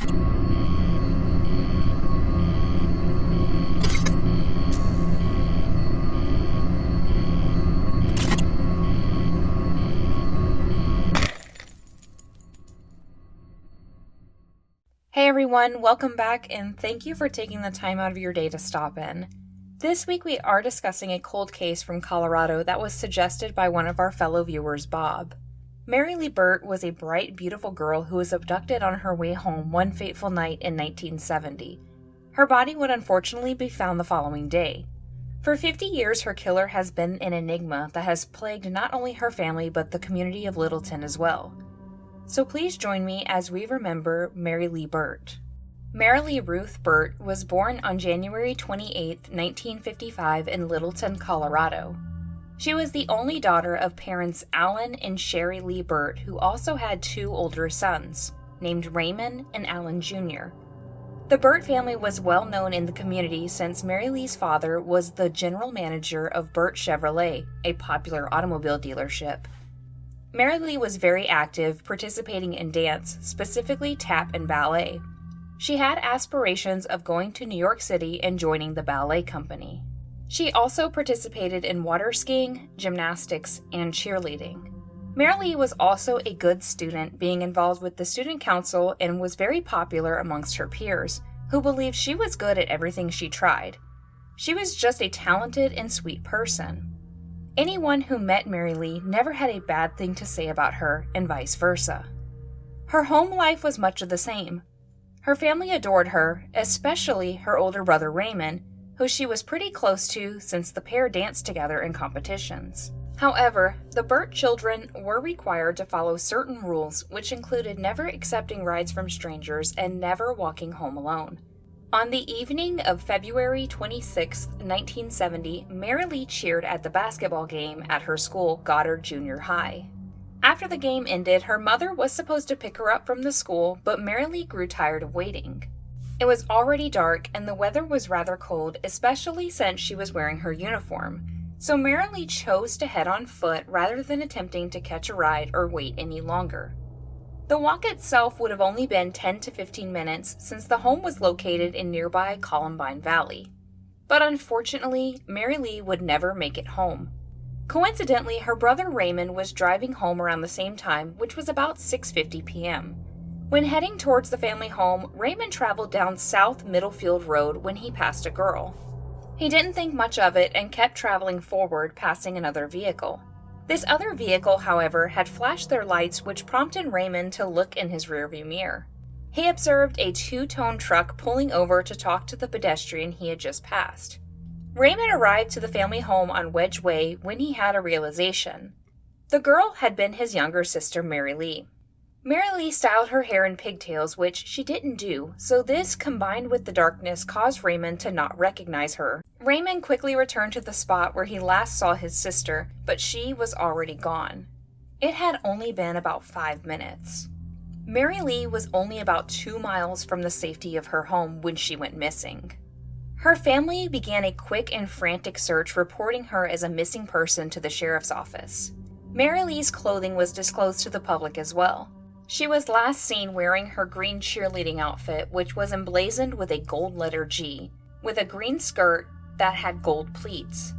Hey everyone, welcome back and thank you for taking the time out of your day to stop in. This week we are discussing a cold case from Colorado that was suggested by one of our fellow viewers, Bob. Marilee Burt was a bright, beautiful girl who was abducted on her way home one fateful night in 1970. Her body would unfortunately be found the following day. For 50 years, her killer has been an enigma that has plagued not only her family but the community of Littleton as well. So please join me as we remember Marilee Burt. Marilee Ruth Burt was born on January 28, 1955 in Littleton, Colorado. She was the only daughter of parents Alan and Sherry Lee Burt, who also had two older sons, named Raymond and Alan Jr. The Burt family was well known in the community since Marilee's father was the general manager of Burt Chevrolet, a popular automobile dealership. Marilee was very active, participating in dance, specifically tap and ballet. She had aspirations of going to New York City and joining the ballet company. She also participated in water skiing, gymnastics, and cheerleading. Marilee was also a good student, being involved with the student council and was very popular amongst her peers, who believed she was good at everything she tried. She was just a talented and sweet person. Anyone who met Marilee never had a bad thing to say about her, and vice versa. Her home life was much of the same. Her family adored her, especially her older brother Raymond, who she was pretty close to since the pair danced together in competitions. However, the Burt children were required to follow certain rules, which included never accepting rides from strangers and never walking home alone. On the evening of February 26, 1970, Marilee cheered at the basketball game at her school, Goddard Junior High. After the game ended, her mother was supposed to pick her up from the school, but Marilee grew tired of waiting. It was already dark and the weather was rather cold, especially since she was wearing her uniform, so Marilee chose to head on foot rather than attempting to catch a ride or wait any longer. The walk itself would have only been 10 to 15 minutes since the home was located in nearby Columbine Valley. But unfortunately, Marilee would never make it home. Coincidentally, her brother Raymond was driving home around the same time, which was about 6:50 p.m. When heading towards the family home, Raymond traveled down South Middlefield Road when he passed a girl. He didn't think much of it and kept traveling forward, passing another vehicle. This other vehicle, however, had flashed their lights, which prompted Raymond to look in his rearview mirror. He observed a two-tone truck pulling over to talk to the pedestrian he had just passed. Raymond arrived to the family home on Wedge Way when he had a realization. The girl had been his younger sister, Marilee. Marilee styled her hair in pigtails, which she didn't do, so this, combined with the darkness, caused Raymond to not recognize her. Raymond quickly returned to the spot where he last saw his sister, but she was already gone. It had only been about 5 minutes. Marilee was only about 2 miles from the safety of her home when she went missing. Her family began a quick and frantic search, reporting her as a missing person to the sheriff's office. Marilee's clothing was disclosed to the public as well. She was last seen wearing her green cheerleading outfit, which was emblazoned with a gold letter G, with a green skirt that had gold pleats.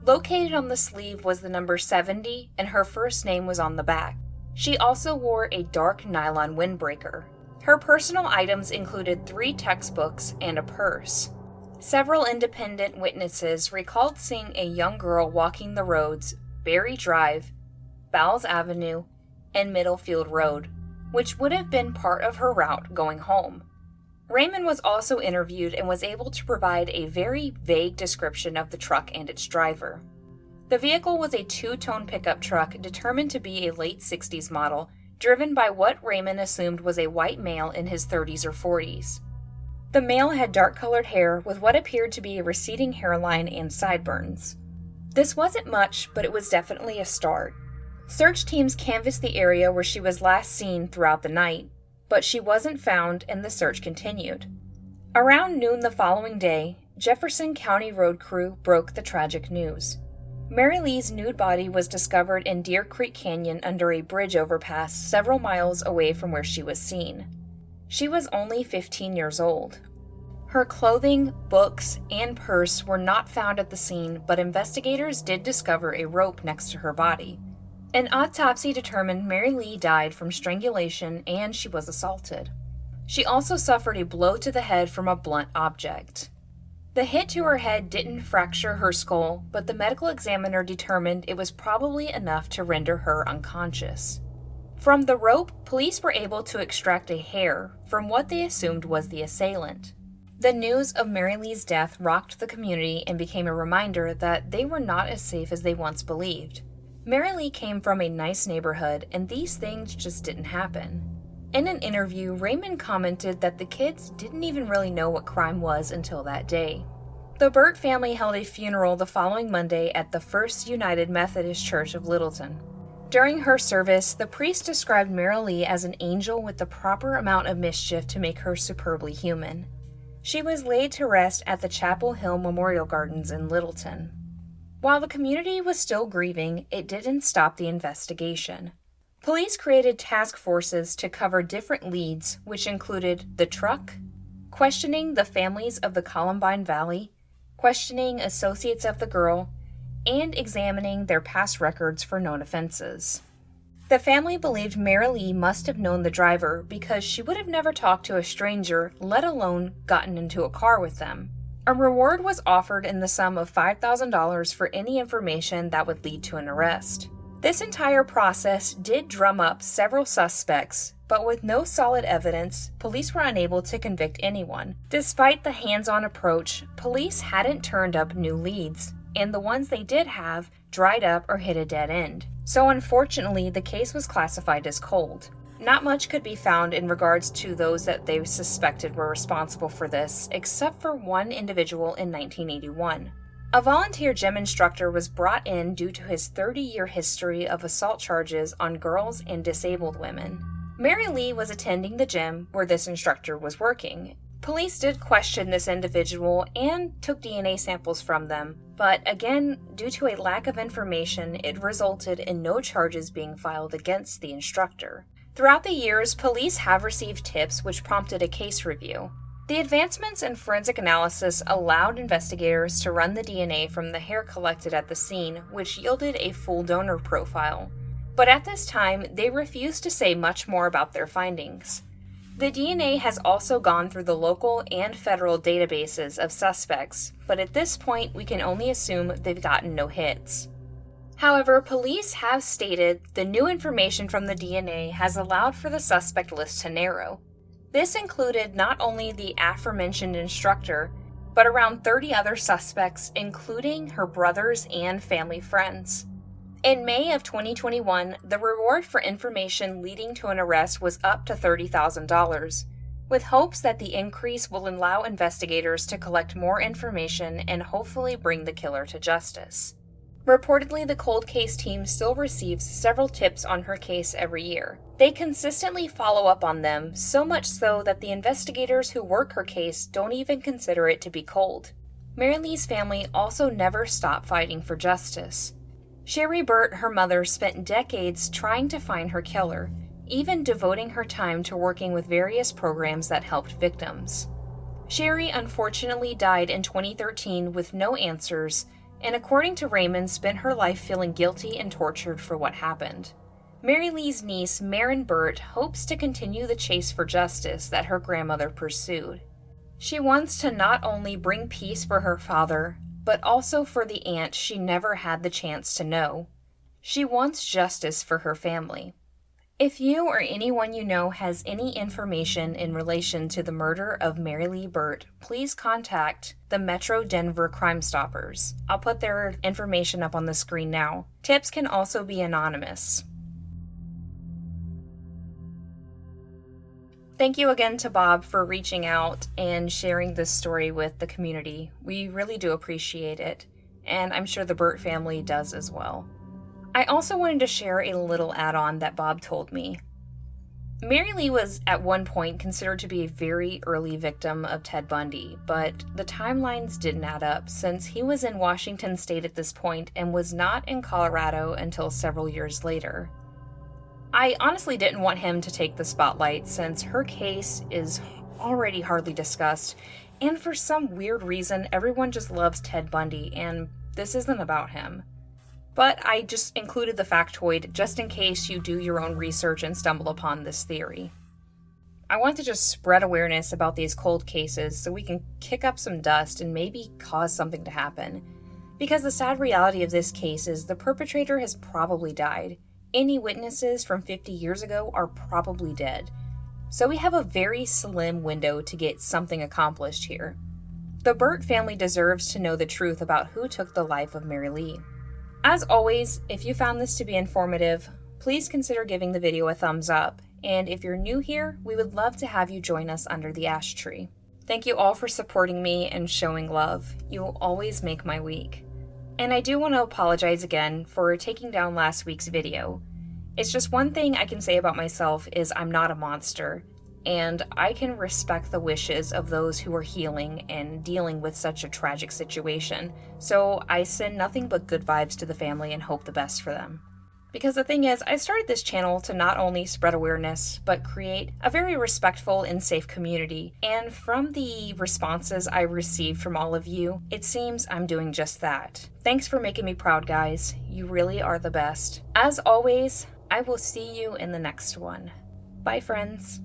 Located on the sleeve was the number 70, and her first name was on the back. She also wore a dark nylon windbreaker. Her personal items included 3 textbooks and a purse. Several independent witnesses recalled seeing a young girl walking the roads Berry Drive, Bowles Avenue, and Middlefield Road, which would have been part of her route going home. Raymond was also interviewed and was able to provide a very vague description of the truck and its driver. The vehicle was a 2-tone pickup truck determined to be a late 60s model, driven by what Raymond assumed was a white male in his 30s or 40s. The male had dark-colored hair with what appeared to be a receding hairline and sideburns. This wasn't much, but it was definitely a start. Search teams canvassed the area where she was last seen throughout the night, but she wasn't found and the search continued. Around noon the following day, Jefferson County road crew broke the tragic news. Marilee's nude body was discovered in Deer Creek Canyon under a bridge overpass several miles away from where she was seen. She was only 15 years old. Her clothing, books, and purse were not found at the scene, but investigators did discover a rope next to her body. An autopsy determined Marilee died from strangulation and she was assaulted. She also suffered a blow to the head from a blunt object. The hit to her head didn't fracture her skull, but the medical examiner determined it was probably enough to render her unconscious. From the rope, police were able to extract a hair from what they assumed was the assailant. The news of Marilee's death rocked the community and became a reminder that they were not as safe as they once believed. Marilee came from a nice neighborhood, and these things just didn't happen. In an interview, Raymond commented that the kids didn't even really know what crime was until that day. The Burt family held a funeral the following Monday at the First United Methodist Church of Littleton. During her service, the priest described Marilee as an angel with the proper amount of mischief to make her superbly human. She was laid to rest at the Chapel Hill Memorial Gardens in Littleton. While the community was still grieving, it didn't stop the investigation. Police created task forces to cover different leads, which included the truck, questioning the families of the Columbine Valley, questioning associates of the girl, and examining their past records for known offenses. The family believed Marilee must have known the driver because she would have never talked to a stranger, let alone gotten into a car with them. A reward was offered in the sum of $5,000 for any information that would lead to an arrest. This entire process did drum up several suspects, but with no solid evidence, police were unable to convict anyone. Despite the hands-on approach, police hadn't turned up new leads, and the ones they did have dried up or hit a dead end. So unfortunately, the case was classified as cold. Not much could be found in regards to those that they suspected were responsible for this, except for one individual in 1981. A volunteer gym instructor was brought in due to his 30-year history of assault charges on girls and disabled women. Marilee was attending the gym where this instructor was working. Police did question this individual and took DNA samples from them, but again, due to a lack of information, it resulted in no charges being filed against the instructor. Throughout the years, police have received tips which prompted a case review. The advancements in forensic analysis allowed investigators to run the DNA from the hair collected at the scene, which yielded a full donor profile. But at this time, they refused to say much more about their findings. The DNA has also gone through the local and federal databases of suspects, but at this point, we can only assume they've gotten no hits. However, police have stated the new information from the DNA has allowed for the suspect list to narrow. This included not only the aforementioned instructor, but around 30 other suspects, including her brothers and family friends. In May of 2021, the reward for information leading to an arrest was up to $30,000, with hopes that the increase will allow investigators to collect more information and hopefully bring the killer to justice. Reportedly, the cold case team still receives several tips on her case every year. They consistently follow up on them, so much so that the investigators who work her case don't even consider it to be cold. Marilee's family also never stopped fighting for justice. Marilee Burt, her mother, spent decades trying to find her killer, even devoting her time to working with various programs that helped victims. Sherry unfortunately died in 2013 with no answers, and according to Raymond, spent her life feeling guilty and tortured for what happened. Marilee's niece, Marilee Burt, hopes to continue the chase for justice that her grandmother pursued. She wants to not only bring peace for her father, but also for the aunt she never had the chance to know. She wants justice for her family. If you or anyone you know has any information in relation to the murder of Marilee Burt, please contact the Metro Denver Crime Stoppers. I'll put their information up on the screen now. Tips can also be anonymous. Thank you again to Bob for reaching out and sharing this story with the community. We really do appreciate it, and I'm sure the Burt family does as well. I also wanted to share a little add-on that Bob told me. Marilee was at one point considered to be a very early victim of Ted Bundy, but the timelines didn't add up since he was in Washington state at this point and was not in Colorado until several years later. I honestly didn't want him to take the spotlight since her case is already hardly discussed, and for some weird reason, everyone just loves Ted Bundy, and this isn't about him. But I just included the factoid just in case you do your own research and stumble upon this theory. I want to just spread awareness about these cold cases so we can kick up some dust and maybe cause something to happen. Because the sad reality of this case is the perpetrator has probably died. Any witnesses from 50 years ago are probably dead. So we have a very slim window to get something accomplished here. The Burt family deserves to know the truth about who took the life of Marilee. As always, if you found this to be informative, please consider giving the video a thumbs up. And if you're new here, we would love to have you join us under the ash tree. Thank you all for supporting me and showing love. You always make my week. And I do want to apologize again for taking down last week's video. It's just one thing I can say about myself is I'm not a monster, and I can respect the wishes of those who are healing and dealing with such a tragic situation. So I send nothing but good vibes to the family and hope the best for them. Because the thing is, I started this channel to not only spread awareness, but create a very respectful and safe community. And from the responses I received from all of you, it seems I'm doing just that. Thanks for making me proud, guys. You really are the best. As always, I will see you in the next one. Bye, friends.